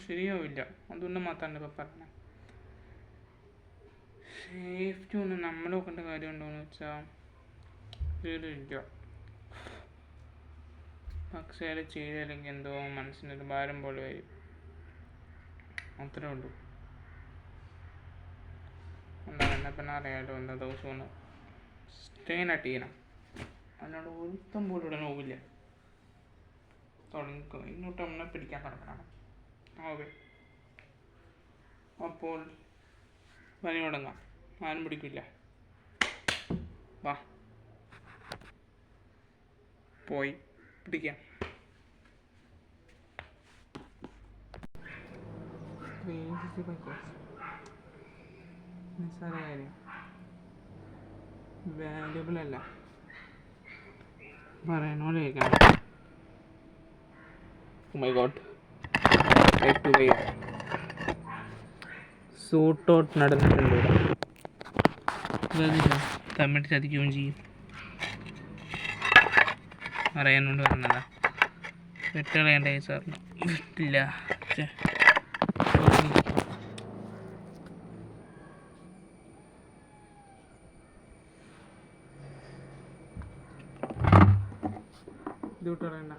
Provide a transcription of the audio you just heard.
ശരിയാവില്ല. അതുകൊണ്ട് മാത്രമാണ് ഇപ്പം പറഞ്ഞത്. സേഫ്റ്റി ഒന്നും നമ്മൾ നോക്കേണ്ട കാര്യമുണ്ടോയെന്ന് വെച്ചാൽ ശരിയില്ല. പക്ഷേ അത് ചെയ്തില്ലെങ്കിൽ എന്തോ മനസ്സിനൊരു ഭാരം പോലെ വരും. അത്രേ ഉള്ളൂ. എന്താണ് എന്നെ പിന്നെ അറിയാമല്ലോ, എന്താ ദിവസമാണ് സ്റ്റേനായിട്ട് ചെയ്യണം. അതിനോട് ഒരുത്തം പോലും ഇവിടെ നോവില്ല. തുടങ്ങിക്കോ, ഇങ്ങോട്ട് നമ്മളെ പിടിക്കാൻ തുടങ്ങണം. ഓക്കെ, അപ്പോൾ പനി തുടങ്ങാം. ആരും പിടിക്കില്ല. വാ, പോയി പിടിക്കാം. നിസ്സാര കാര്യം, വാല്യുബിൾ അല്ല, പറയണ പോലെ കേൾക്കണം. Oh my god, suit out നടന്നിട്ടുണ്ട്. തമിഴ് ചതിക്കുകയും ചെയ്യും. അറിയാനുകൊണ്ട് പറഞ്ഞതാ. വെട്ടുകളയണ്ടേ സാറിന് വിട്ടില്ല. ഇത് വിട്ട് കളയണ്ട.